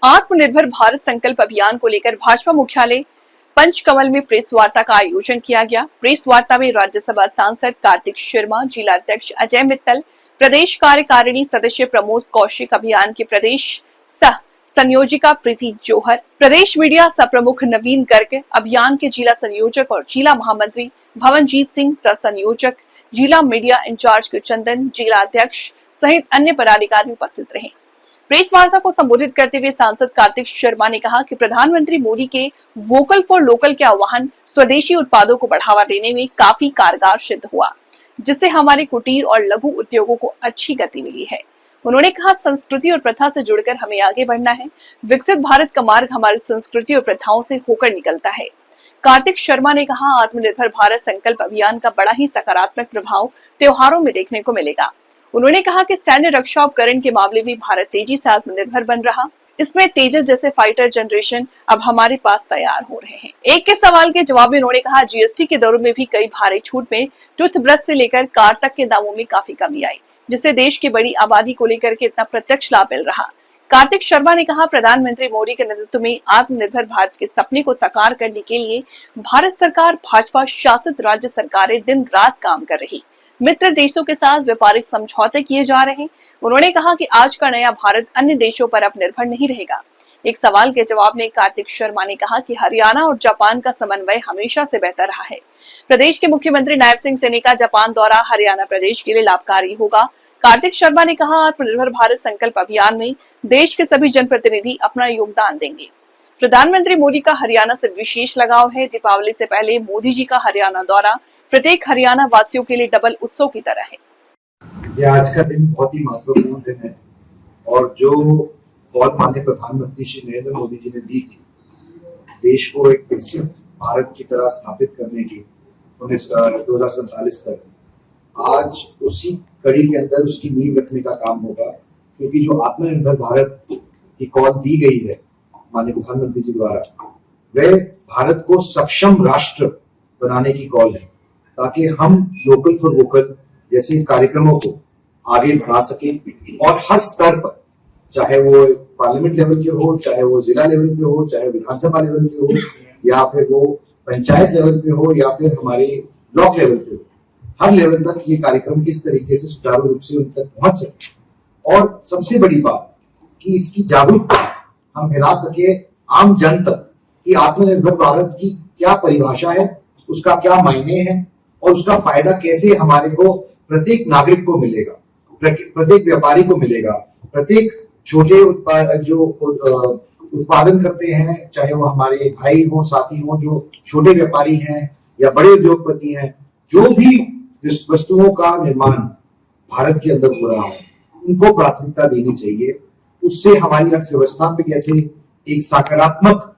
आत्मनिर्भर भारत संकल्प अभियान को लेकर भाजपा मुख्यालय पंचकमल में प्रेस वार्ता का आयोजन किया गया। प्रेस वार्ता में राज्यसभा सांसद कार्तिक शर्मा, जिला अध्यक्ष अजय मित्तल, प्रदेश कार्यकारिणी सदस्य प्रमोद कौशिक, अभियान के प्रदेश सह संयोजिका प्रीति जौहर, प्रदेश मीडिया सह प्रमुख नवीन गर्ग, अभियान के जिला संयोजक और जिला महामंत्री भवनजीत सिंह, सह संयोजक जिला मीडिया इंचार्ज चंदन, जिला अध्यक्ष सहित अन्य पदाधिकारी उपस्थित रहे। प्रेस वार्ता को संबोधित करते हुए सांसद कार्तिक शर्मा ने कहा कि प्रधानमंत्री मोदी के वोकल फॉर लोकल के आह्वान स्वदेशी उत्पादों को बढ़ावा देने में काफी कारगर सिद्ध हुआ, जिससे हमारे कुटीर और लघु उद्योगों को अच्छी गति मिली है। उन्होंने कहा, संस्कृति और प्रथा से जुड़कर हमें आगे बढ़ना है। विकसित भारत का मार्ग हमारी संस्कृति और प्रथाओं से होकर निकलता है। कार्तिक शर्मा ने कहा, आत्मनिर्भर भारत संकल्प अभियान का बड़ा ही सकारात्मक प्रभाव त्योहारों में देखने को मिलेगा। उन्होंने कहा कि सैन्य रक्षा उपकरण के मामले में भारत तेजी से आत्मनिर्भर बन रहा। इसमें तेजस जैसे फाइटर जनरेशन अब हमारे पास तैयार हो रहे हैं। एक के सवाल के जवाब में उन्होंने कहा, जीएसटी के दरों में भी कई भारी छूट में टूथब्रश से लेकर कार तक के दामों में काफी कमी आई, जिससे देश की बड़ी आबादी को लेकर के इतना प्रत्यक्ष लाभ मिल रहा। कार्तिक शर्मा ने कहा, प्रधानमंत्री मोदी के नेतृत्व में आत्मनिर्भर भारत के सपने को साकार करने के लिए भारत सरकार, भाजपा शासित राज्य सरकारें दिन रात काम कर रही। मित्र देशों के साथ व्यापारिक समझौते किए जा रहे हैं। उन्होंने कहा कि आज का नया भारत अन्य देशों पर अब निर्भर नहीं रहेगा। एक सवाल के जवाब में कार्तिक शर्मा ने कहा कि हरियाणा और जापान का समन्वय हमेशा से बेहतर रहा है। प्रदेश के मुख्यमंत्री नायब सिंह सेनी का जापान दौरा हरियाणा प्रदेश के लिए लाभकारी होगा। कार्तिक शर्मा ने कहा, आत्मनिर्भर भारत संकल्प अभियान में देश के सभी जनप्रतिनिधि अपना योगदान देंगे। प्रधानमंत्री मोदी का हरियाणा से विशेष लगाव है। दीपावली से पहले मोदी जी का हरियाणा दौरा प्रत्येक हरियाणा वासियों के लिए डबल उत्सव की तरह है। ये आज का दिन बहुत ही महत्वपूर्ण दिन है और जो बहुत माननीय प्रधानमंत्री श्री नरेंद्र मोदी जी ने दी थी देश को एक विकसित भारत की तरह स्थापित करने की 2047 तक, आज उसी कड़ी के अंदर उसकी नींव रखने का काम होगा, क्योंकि जो आत्मनिर्भर भारत की कॉल दी गई है माननीय प्रधानमंत्री जी द्वारा, वह भारत को सक्षम राष्ट्र बनाने की कॉल है, ताकि हम लोकल फॉर वोकल जैसे कार्यक्रमों को आगे बढ़ा सके और हर स्तर पर, चाहे वो पार्लियामेंट लेवल के हो, चाहे वो जिला लेवल पे हो, चाहे विधानसभा लेवल पे हो, या फिर वो पंचायत लेवल पे हो, या फिर हमारे ब्लॉक लेवल पे हो, हर लेवल तक ये कार्यक्रम किस तरीके से सुचारू रूप से उन तक पहुंच सके। और सबसे बड़ी बात कि इसकी जागरूकता हम फैला सके आम जन तक कि आत्मनिर्भर भारत की क्या परिभाषा है, उसका क्या मायने हैं और उसका फायदा कैसे हमारे को प्रत्येक नागरिक को मिलेगा, प्रत्येक व्यापारी को मिलेगा, प्रत्येक छोटे उत्पादन करते हैं, चाहे वो हमारे भाई हो, साथी हो, जो छोटे व्यापारी हैं या बड़े उद्योगपति हैं, जो भी वस्तुओं का निर्माण भारत के अंदर हो रहा है, उनको प्राथमिकता देनी चाहिए। उससे हमारी अर्थव्यवस्था पे कैसे एक सकारात्मक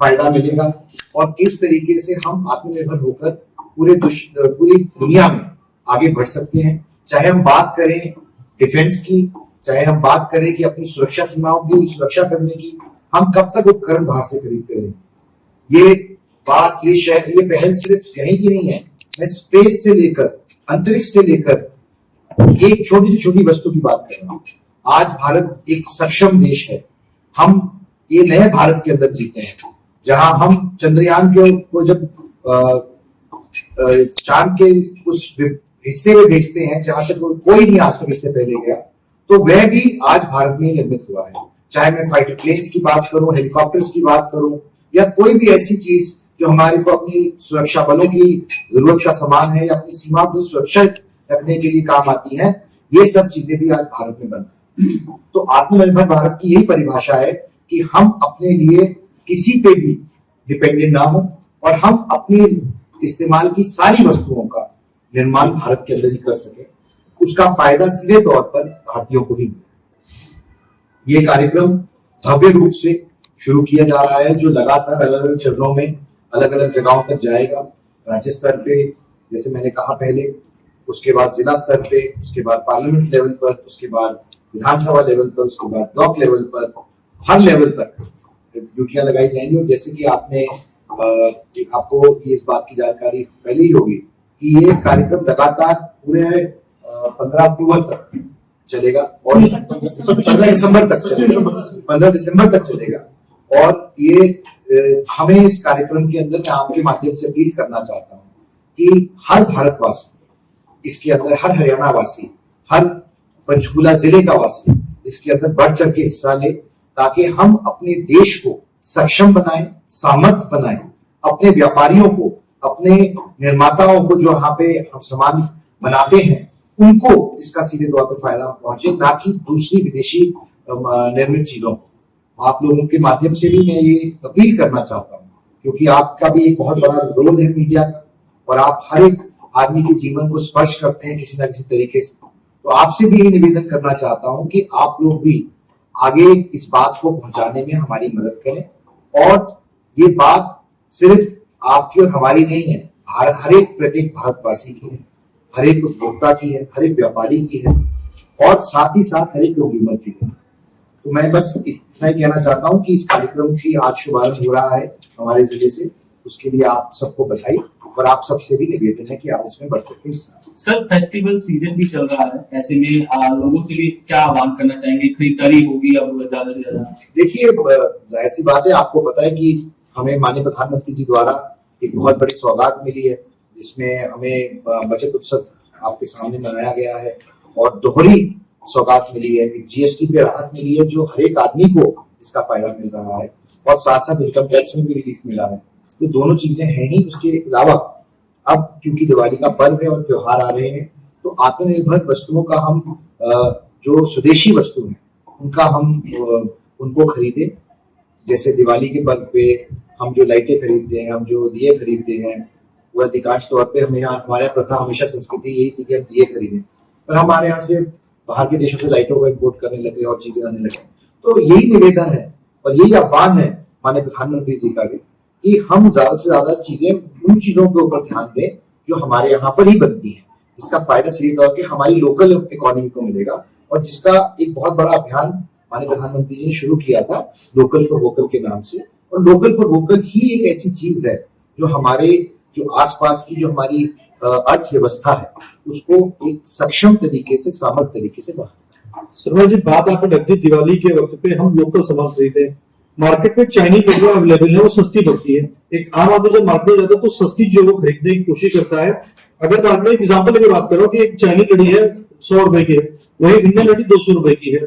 फायदा मिलेगा और किस तरीके से हम आत्मनिर्भर होकर पूरी दुनिया में आगे बढ़ सकते हैं। चाहे हम बात करें डिफेंस की, चाहे हम बात करें कि अपनी सुरक्षा सीमाओं की सुरक्षा करने की, हम कब तक उपकरण बाहर से खरीद करेंगे। ये बात, ये पहल सिर्फ यहीं की नहीं है। मैं स्पेस से लेकर, अंतरिक्ष से लेकर एक छोटी से छोटी वस्तु की बात कर रहा हूँ। आज भारत एक सक्षम देश है। हम ये नए भारत के अंदर जीते हैं, जहां हम चंद्रयान को जब चांद के उस हिस्से में भेजते हैं जहां तक कोई नहीं आज तक इससे पहले गया, तो वह भी आज भारत में निर्मित हुआ है। चाहे मैं फाइटर प्लेन्स की बात करूं, हेलीकॉप्टर्स की बात करूं, या कोई भी ऐसी चीज जो हमारे को अपनी सुरक्षा बलों की जरूरत का सामान है या अपनी सीमा को सुरक्षित रखने के लिए काम आती है, ये सब चीजें भी आज भारत में बन रही है। तो आत्मनिर्भर भारत की यही परिभाषा है कि हम अपने लिए किसी पे भी डिपेंडेंट ना हो और हम अपनी इस्तेमाल की सारी वस्तुओं का निर्माण भारत के अंदर ही कर सके, उसका फायदा सीधे तौर पर भारतीयों को ही मिले। ये कार्यक्रम भव्य रूप से शुरू किया जा रहा है, जो लगातार अलग अलग चरणों में अलग अलग जगहों तक जाएगा। राज्य स्तर पे, जैसे मैंने कहा पहले, उसके बाद जिला स्तर पे, उसके बाद पार्लियामेंट लेवल पर, उसके बाद विधानसभा लेवल पर, उसके बाद ब्लॉक लेवल पर, हर लेवल तक ड्यूटियां लगाई जाएंगी। और जैसे कि आपको इस बात की जानकारी पहले ही होगी कि ये कार्यक्रम लगातार पूरे 15 अक्टूबर तक चलेगा और 15 दिसंबर तक चलेगा, 15 दिसंबर तक चलेगा। और ये हमें इस कार्यक्रम के अंदर मैं आपके माध्यम से अपील करना चाहता हूँ कि हर भारतवासी, इसके अंदर हर हरियाणा वासी, हर पंचकुला जिले का वासी इसके अंदर बढ़ चढ़ के हिस्सा ले, ताकि हम अपने देश को सक्षम बनाएं, सामर्थ बनाएं, अपने व्यापारियों को, अपने निर्माताओं को जो यहाँ पे हम सामान बनाते हैं उनको इसका सीधे तौर पर फायदा पहुंचे, ना कि दूसरी विदेशी निर्मित चीजों को। आप लोगों के माध्यम से भी मैं ये अपील करना चाहता हूँ, क्योंकि आपका भी एक बहुत बड़ा रोल है मीडिया का, और आप हर एक आदमी के जीवन को स्पर्श करते हैं किसी ना किसी तरीके से। तो आपसे भी ये निवेदन करना चाहता हूं कि आप लोग भी आगे इस बात को पहुंचाने में हमारी मदद करें। और ये बात सिर्फ आपकी और हमारी नहीं है, हर एक प्रत्येक भारतवासी की है, हर एक उपभोक्ता की है, हर एक व्यापारी की है, और साथ ही साथ हर एक कंज्यूमर की है। तो मैं बस इतना ही कहना चाहता हूं कि इस कार्यक्रम की आज शुभारंभ हो रहा है हमारे जिले से, उसके लिए आप सबको बधाई, और आप सबसे भी निवेदन है कि आप इसमें बढ़ चढ़ के हिस्सा। सर, फेस्टिवल सीजन भी चल रहा है, ऐसे में लोगों से भी क्या आह्वान करना चाहेंगे? खरीदारी होगी अब ज्यादा से ज्यादा? देखिए, ऐसी बात है, आपको पता है कि हमें माननीय प्रधानमंत्री जी द्वारा एक बहुत बड़ी सौगात मिली है, जिसमें हमें बचत उत्सव आपके सामने मनाया गया है, और दोहरी सौगात मिली है, जीएसटी पे राहत मिली है जो हर एक आदमी को इसका फायदा मिल रहा है, और साथ साथ इनकम टैक्स में भी रिलीफ मिला है। तो दोनों चीजें हैं ही। उसके अलावा अब क्योंकि दिवाली का पर्व है और त्योहार आ रहे हैं, तो आत्मनिर्भर वस्तुओं का हम जो स्वदेशी वस्तु है उनका हम उनको खरीदें। जैसे दिवाली के पर्व पे हम जो लाइटें खरीदते हैं, हम जो दिए खरीदते हैं, वो अधिकांश तौर पे हमें यहाँ हमारे प्रथा हमेशा संस्कृति यही थी कि हम दिए खरीदें, पर हमारे यहाँ से बाहर के देशों से लाइटों को इम्पोर्ट करने लगे और चीजें आने लगे। तो यही निवेदन है और यही आह्वान है माननीय प्रधानमंत्री जी का भी, कि हम ज्यादा से ज्यादा चीजें उन चीजों के ऊपर ध्यान दें जो हमारे यहाँ पर ही बनती है, जिसका फायदा सीधे तौर पे हमारी लोकल इकोनॉमी को मिलेगा, और जिसका एक बहुत बड़ा अभियान माननीय प्रधानमंत्री जी ने शुरू किया था लोकल फॉर वोकल के नाम से। और लोकल फॉर वोकल ही एक ऐसी चीज है जो हमारे जो आसपास की जो हमारी अर्थव्यवस्था है उसको एक सक्षम तरीके से, सामर्थ तरीके से बढ़ाए। सरवर जी, बात आपने रख दी दिवाली के वक्त पे हम लोकल सामान खरीदते हैं। मार्केट में चाइनीज जो अवेलेबल है वो सस्ती पड़ती है। एक आम आदमी जब मार्केट में जाता है तो सस्ती जो वो खरीदने की कोशिश करता है। अगर मार्केट में एग्जाम्पल की बात करो कि एक चाइनीज लड़ी है 100 रुपए की है, वही इंडियन लड़ी 200 रुपए की है,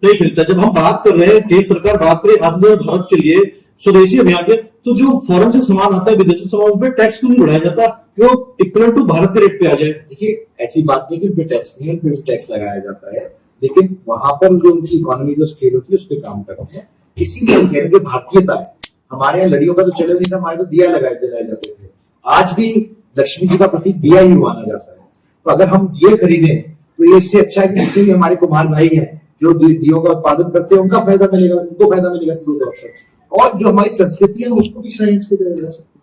नहीं खरीदता। जब हम बात कर रहे हैं, केंद्र सरकार बात करे आत्मनिर्भर भारत के लिए स्वदेशी अभियान के, तो जो फॉरेन से सामान आता है, विदेशी सामान, उस पर टैक्स क्यों नहीं बढ़ाया जाता? वो इक्वल टू भारत के रेट पे आ जाए। देखिए, ऐसी बात नहीं कि उन पे टैक्स नहीं है, उन पे टैक्स लगाया जाता है, लेकिन वहां पर जो उनकी इकोनॉमी जो स्केल होती है उस पर काम करते हैं। इसीलिए हम कह रहे हैं जो भारतीयता है, हमारे यहाँ लड़ियों का तो चलन नहीं था, हमारे तो दिया जलाए जाते थे। आज भी लक्ष्मी जी का प्रतीक दिया ही माना जाता है। तो अगर हम दिए खरीदें तो ये इससे अच्छा है कि जितने भी हमारे कुम्हार भाई हैं जो दियों का उत्पादन करते हैं उनका फायदा मिलेगा, उनको फायदा मिलेगा सीधे तौर पर, और जो हमारी संस्कृति है उसको भी सहेज के दिया जा सकता है।